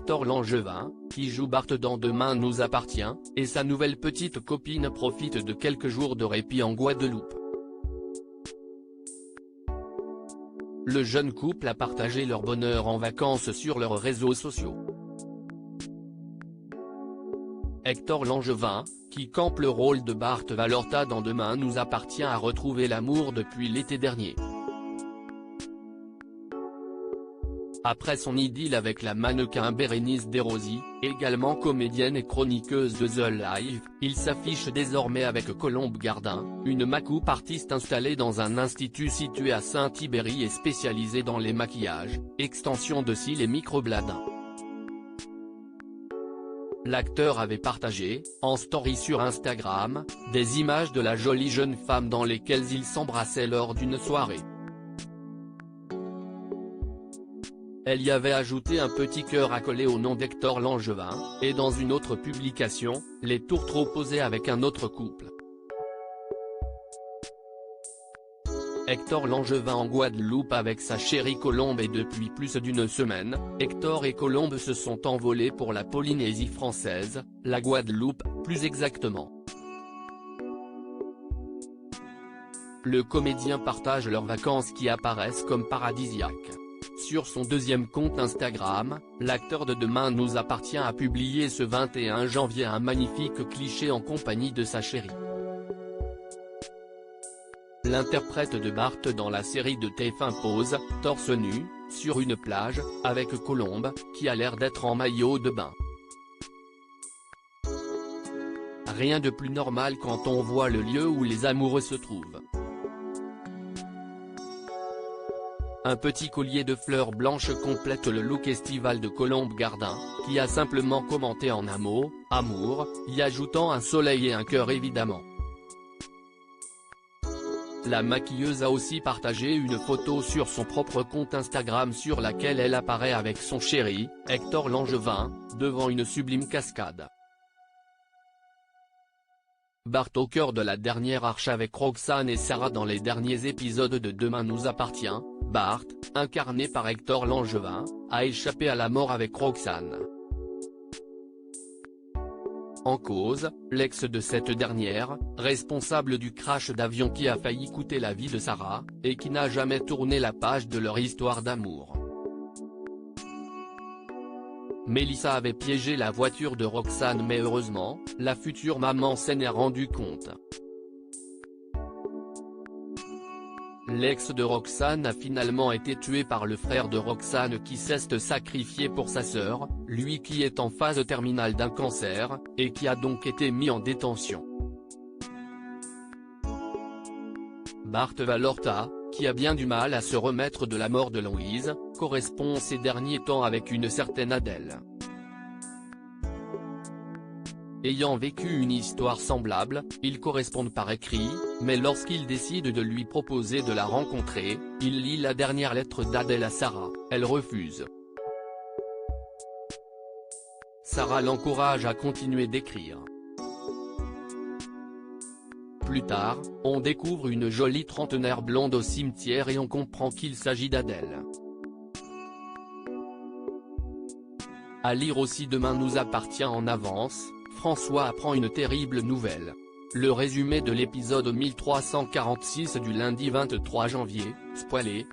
Hector Langevin, qui joue Bart dans Demain nous appartient, et sa nouvelle petite copine profitent de quelques jours de répit en Guadeloupe. Le jeune couple a partagé leur bonheur en vacances sur leurs réseaux sociaux. Hector Langevin, qui campe le rôle de Bart Valorta dans Demain nous appartient, a retrouvé l'amour depuis l'été dernier. Après son idylle avec la mannequin Bérénice Desrosiers, également comédienne et chroniqueuse de The Live, il s'affiche désormais avec Colombe Gardin, une make-up artiste installée dans un institut situé à Saint-Ibéry et spécialisée dans les maquillages, extensions de cils et microblading. L'acteur avait partagé, en story sur Instagram, des images de la jolie jeune femme dans lesquelles il s'embrassait lors d'une soirée. Elle y avait ajouté un petit cœur accolé au nom d'Hector Langevin, et dans une autre publication, les tourtereaux posés avec un autre couple. Hector Langevin en Guadeloupe avec sa chérie Colombe, et depuis plus d'une semaine, Hector et Colombe se sont envolés pour la Polynésie française, la Guadeloupe, plus exactement. Le comédien partage leurs vacances qui apparaissent comme paradisiaques. Sur son deuxième compte Instagram, l'acteur de Demain nous appartient a publié ce 21 janvier un magnifique cliché en compagnie de sa chérie. L'interprète de Bart dans la série de TF1 pose, torse nu, sur une plage, avec Colombe, qui a l'air d'être en maillot de bain. Rien de plus normal quand on voit le lieu où les amoureux se trouvent. Un petit collier de fleurs blanches complète le look estival de Colombe Gardin, qui a simplement commenté en un mot, « amour », y ajoutant un soleil et un cœur évidemment. La maquilleuse a aussi partagé une photo sur son propre compte Instagram sur laquelle elle apparaît avec son chéri, Hector Langevin, devant une sublime cascade. Bart au cœur de la dernière arche avec Roxane et Sarah dans les derniers épisodes de Demain nous appartient. Bart, incarné par Hector Langevin, a échappé à la mort avec Roxane. En cause, l'ex de cette dernière, responsable du crash d'avion qui a failli coûter la vie de Sarah, et qui n'a jamais tourné la page de leur histoire d'amour. Mélissa avait piégé la voiture de Roxane, mais heureusement, la future maman s'en est rendue compte. L'ex de Roxane a finalement été tué par le frère de Roxane qui s'est sacrifié pour sa sœur, lui qui est en phase terminale d'un cancer, et qui a donc été mis en détention. Bart Valorta, qui a bien du mal à se remettre de la mort de Louise, correspond ces derniers temps avec une certaine Adèle. Ayant vécu une histoire semblable, ils correspondent par écrit, mais lorsqu'il décide de lui proposer de la rencontrer, il lit la dernière lettre d'Adèle à Sarah, elle refuse. Sarah l'encourage à continuer d'écrire. Plus tard, on découvre une jolie trentenaire blonde au cimetière et on comprend qu'il s'agit d'Adèle. À lire aussi Demain nous appartient en avance. François apprend une terrible nouvelle. Le résumé de l'épisode 1346 du lundi 23 janvier, spoilé,